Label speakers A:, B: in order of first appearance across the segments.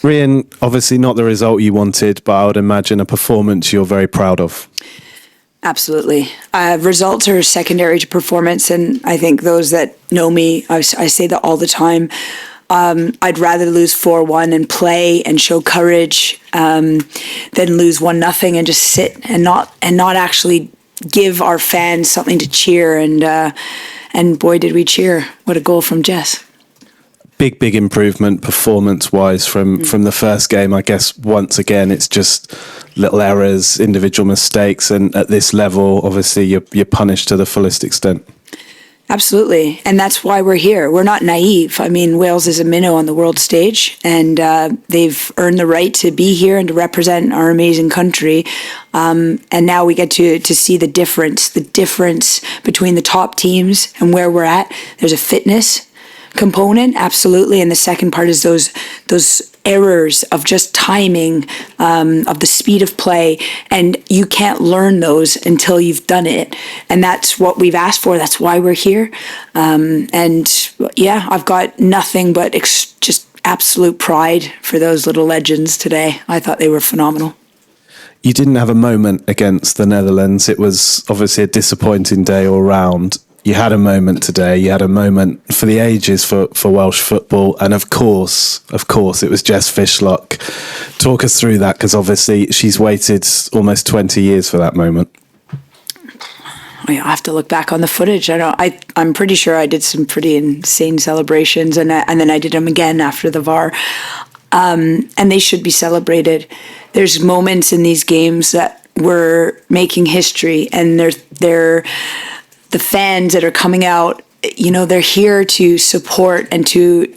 A: Rhian, obviously not the result you wanted, but I would imagine a performance you're very proud of.
B: Absolutely. Results are secondary to performance, and I think those that know me, I say that all the time. I'd rather lose 4-1 and play and show courage than lose 1-0 and just sit and not actually give our fans something to cheer. And boy, did we cheer! What a goal from Jess.
A: Big improvement performance-wise from the first game. I guess once again it's just little errors, individual mistakes, and at this level, obviously you're punished to the fullest extent.
B: Absolutely, and that's why we're here. We're not naive. I mean, Wales is a minnow on the world stage, and they've earned the right to be here and to represent our amazing country. And now we get to see the difference between the top teams and where we're at. There's a fitness component, absolutely, and the second part is those errors of just timing, of the speed of play, and you can't learn those until you've done it, and that's what we've asked for. That's why we're here, and yeah, I've got nothing but just absolute pride for those little legends today. I thought they were phenomenal.
A: You didn't have a moment against the Netherlands. It was obviously a disappointing day all round. You had a moment today. You had a moment for the ages for Welsh football. And of course, it was Jess Fishlock. Talk us through that, because obviously she's waited almost 20 years for that moment.
B: I have to look back on the footage. I'm pretty sure I did some pretty insane celebrations, and then I did them again after the VAR. And they should be celebrated. There's moments in these games that we're making history, and they're the fans that are coming out, they're here to support and to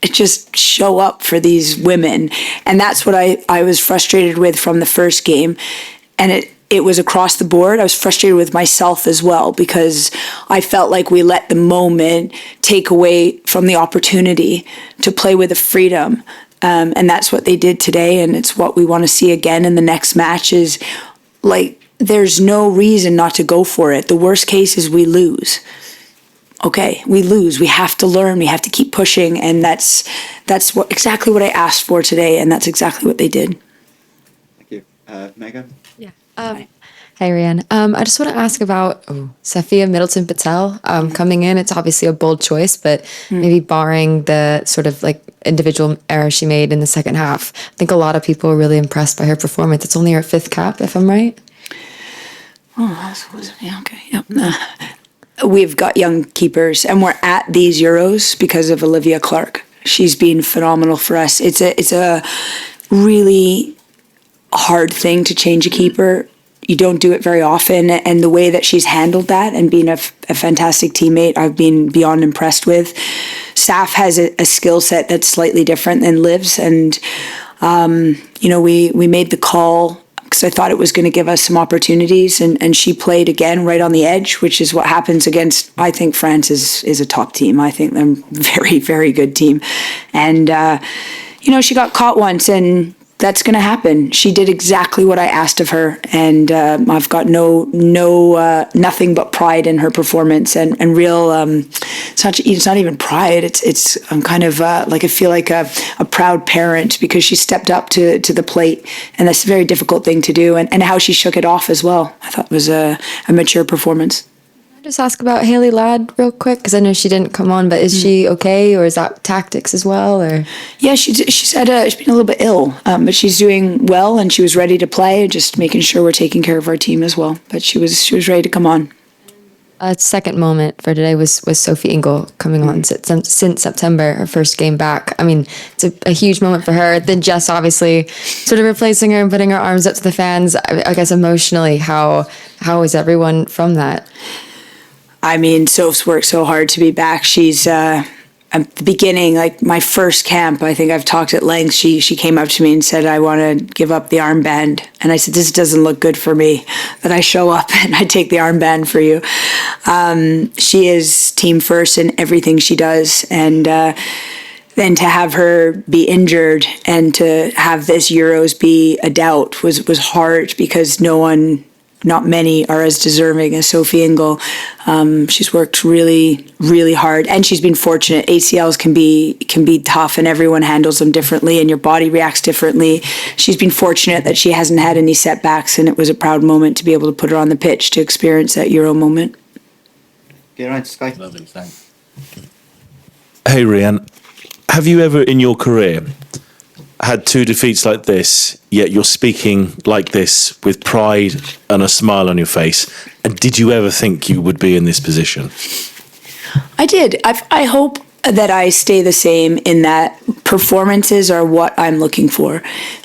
B: just show up for these women. And that's what I was frustrated with from the first game. And it was across the board. I was frustrated with myself as well, because I felt like we let the moment take away from the opportunity to play with a freedom. And that's what they did today. And it's what we want to see again in the next match is there's no reason not to go for it. The worst case is we lose. Okay, we lose. We have to learn. We have to keep pushing, and that's exactly what I asked for today, and that's exactly what they did.
C: Thank you, Megan.
D: Yeah. Hi, Rhian. I just want to ask about Safia Middleton-Patel coming in. It's obviously a bold choice, but maybe barring the sort of individual error she made in the second half, I think a lot of people were really impressed by her performance. It's only her 5th cap, if I'm right.
B: Okay. Yep. We've got young keepers, and we're at these Euros because of Olivia Clark. She's been phenomenal for us. It's a really hard thing to change a keeper. You don't do it very often, and the way that she's handled that and being a fantastic teammate, I've been beyond impressed with. Saf has a skill set that's slightly different than Liv's, and we made the call because I thought it was going to give us some opportunities, and she played again right on the edge, which is what happens against, I think France is a top team. I think they're a very, very good team. And, she got caught once, and that's going to happen. She did exactly what I asked of her, and I've got nothing but pride in her performance and real. It's not even pride. I'm kind of I feel like a proud parent, because she stepped up to the plate, and that's a very difficult thing to do. And how she shook it off as well, I thought was a mature performance.
D: Just ask about Hayley Ladd real quick, because I know she didn't come on, but is she okay, or is that tactics as well? Or
B: yeah, she's been a little bit ill, but she's doing well, and she was ready to play. Just making sure we're taking care of our team as well. But she was ready to come on.
D: Second moment for today was Sophie Ingle coming on since September, her first game back. I mean, it's a huge moment for her. Then Jess obviously sort of replacing her and putting her arms up to the fans. I guess emotionally, how is everyone from that?
B: I mean, Soph's worked so hard to be back. She's at the beginning, my first camp, I think I've talked at length. She came up to me and said, "I want to give up the armband." And I said, "This doesn't look good for me that I show up and I take the armband for you." She is team first in everything she does, and then to have her be injured and to have this Euros be a doubt was hard, because no one not many are as deserving as Sophie Ingle. She's worked really, really hard, and she's been fortunate. ACLs can be tough, and everyone handles them differently, and your body reacts differently. She's been fortunate that she hasn't had any setbacks, and it was a proud moment to be able to put her on the pitch to experience that Euro moment.
C: Get right, Sky.
E: Lovely, thanks.
F: Hey, Rhian, have you ever in your career had 2 defeats like this, yet you're speaking like this with pride and a smile on your face? And did you ever think you would be in this position?
B: I did. I hope that I stay the same in that performances are what I'm looking for.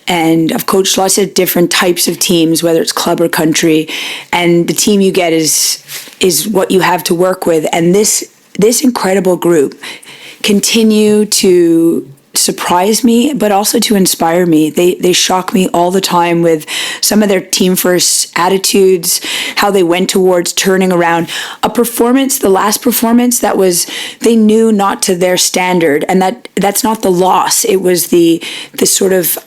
B: And I've coached lots of different types of teams, whether it's club or country, and the team you get is what you have to work with. And this incredible group continue to surprise me, but also to inspire me. They shock me all the time with some of their team first attitudes, how they went towards turning around a performance. The last performance that was, they knew not to their standard, and that's not the loss. It was the sort of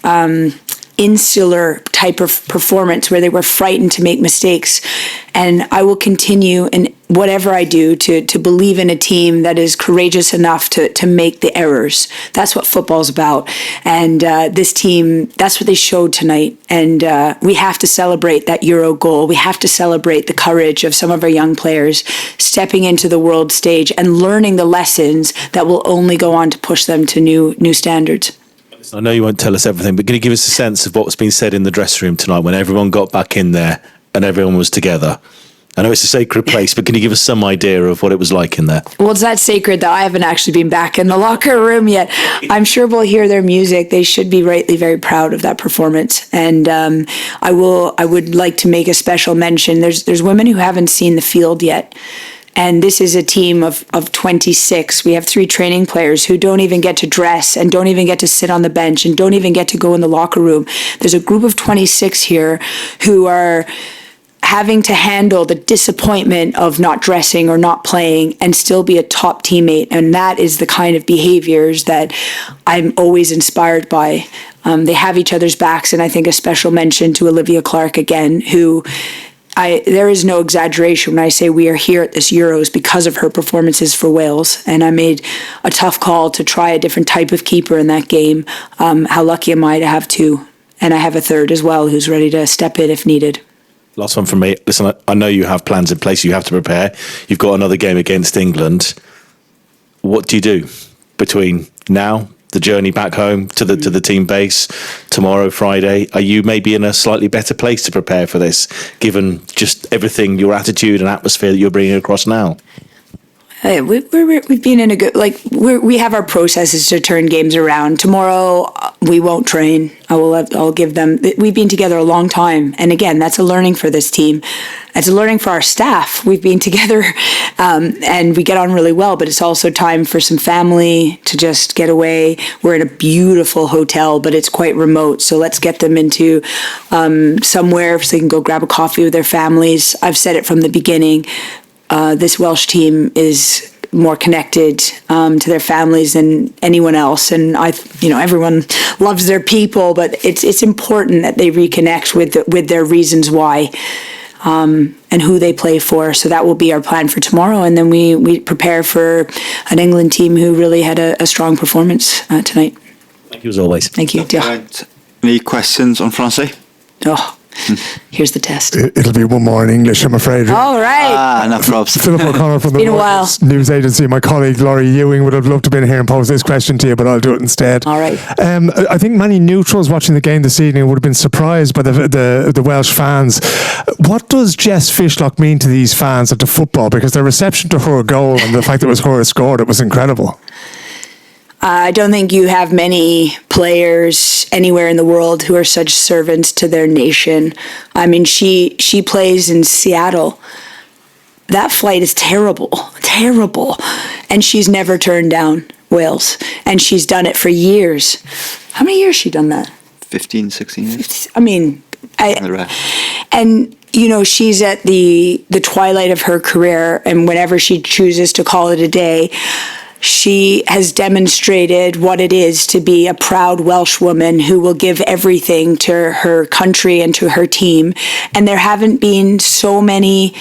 B: insular type of performance where they were frightened to make mistakes. And I will continue in whatever I do to believe in a team that is courageous enough to make the errors. That's what football's about. And this team, that's what they showed tonight. And we have to celebrate that Euro goal. We have to celebrate the courage of some of our young players stepping into the world stage and learning the lessons that will only go on to push them to new standards.
F: I know you won't tell us everything, but can you give us a sense of what's been said in the dressing room tonight when everyone got back in there and everyone was together? I know it's a sacred place, but can you give us some idea of what it was like in there? Well,
B: it's that sacred that I haven't actually been back in the locker room yet. I'm sure we'll hear their music. They should be rightly very proud of that performance. And I would like to make a special mention. There's women who haven't seen the field yet. And this is a team of 26. We have 3 training players who don't even get to dress and don't even get to sit on the bench and don't even get to go in the locker room. There's a group of 26 here who are having to handle the disappointment of not dressing or not playing and still be a top teammate. And that is the kind of behaviors that I'm always inspired by. They have each other's backs, and I think a special mention to Olivia Clark again, who there is no exaggeration when I say we are here at this Euros because of her performances for Wales. And I made a tough call to try a different type of keeper in that game. How lucky am I to have 2? And I have a third as well who's ready to step in if needed.
F: Last one from me. Listen, I know you have plans in place. You have to prepare. You've got another game against England. What do you do between now, the journey back home to the team base, tomorrow, Friday? Are you maybe in a slightly better place to prepare for this, given just everything, your attitude and atmosphere that you're bringing across now?
B: We've been in a good, we have our processes to turn games around. Tomorrow, we won't train. I'll give them, we've been together a long time. And again, that's a learning for this team. It's a learning for our staff. We've been together and we get on really well, but it's also time for some family to just get away. We're in a beautiful hotel, but it's quite remote. So let's get them into somewhere so they can go grab a coffee with their families. I've said it from the beginning. This Welsh team is more connected to their families than anyone else, and everyone loves their people, but it's important that they reconnect with their reasons why and who they play for. So that will be our plan for tomorrow, and then we prepare for an England team who really had a strong performance tonight.
F: Thank you as always.
B: Thank you.
C: Any questions on Francais?
B: Oh. Here's the test.
G: It'll be one more in English, I'm afraid.
B: All right.
C: No problems.
G: Philip O'Connor from the
B: Been a while.
G: News Agency. My colleague Laurie Ewing would have loved to have been here and pose this question to you, but I'll do it instead.
B: All right.
G: I think many neutrals watching the game this evening would have been surprised by the Welsh fans. What does Jess Fishlock mean to these fans and to football? Because their reception to her goal and the fact that it was her who scored it was incredible.
B: I don't think you have many players anywhere in the world who are such servants to their nation. I mean, she plays in Seattle. That flight is terrible. And she's never turned down Wales. And she's done it for years. How many years has she done that?
C: 15, 16 years.
B: I mean, and she's at the twilight of her career, and whenever she chooses to call it a day, she has demonstrated what it is to be a proud Welsh woman who will give everything to her country and to her team. And there haven't been so many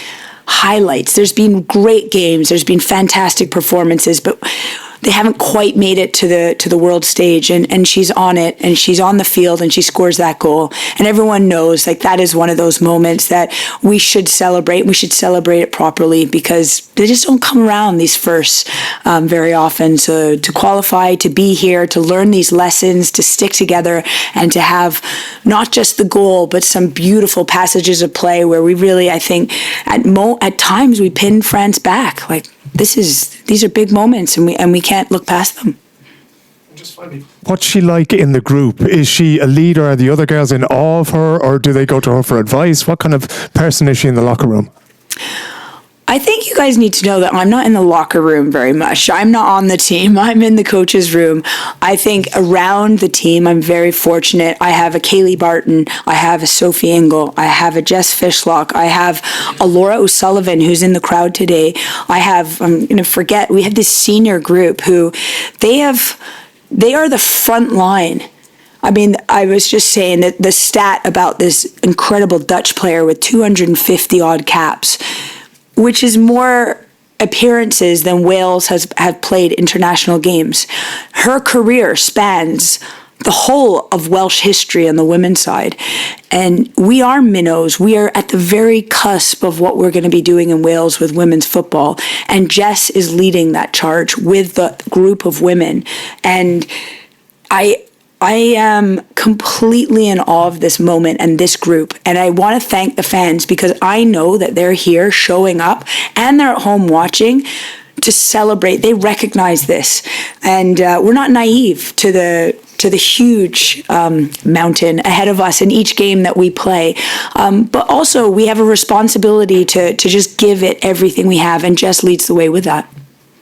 B: highlights. There's been great games. There's been fantastic performances, but they haven't quite made it to the world stage, and she's on it, and she's on the field, and she scores that goal, and everyone knows like that is one of those moments that we should celebrate. We should celebrate it properly because they just don't come around, these firsts, very often. So to qualify, to be here, to learn these lessons, to stick together, and to have not just the goal but some beautiful passages of play where we really, I think, at times we pinned France back. Like these are big moments, and we can't look past them.
G: What's she like in the group? Is she a leader? Are the other girls in awe of her, or do they go to her for advice? What kind of person is she in the locker room?
B: I think you guys need to know that I'm not in the locker room very much. I'm not on the team. I'm in the coach's room. I think around the team, I'm very fortunate. I have a Kaylee Barton. I have a Sophie Ingle. I have a Jess Fishlock. I have a Laura O'Sullivan who's in the crowd today. I have, I'm going to forget, we have this senior group who they are the front line. I mean, I was just saying that the stat about this incredible Dutch player with 250 odd caps, which is more appearances than Wales have played international games. Her career spans the whole of Welsh history on the women's side. And we are minnows. We are at the very cusp of what we're going to be doing in Wales with women's football. And Jess is leading that charge with the group of women. And I am completely in awe of this moment and this group. And I want to thank the fans because I know that they're here showing up and they're at home watching to celebrate. They recognize this. And we're not naive to the huge mountain ahead of us in each game that we play. But also we have a responsibility to just give it everything we have, and Jess leads the way with that.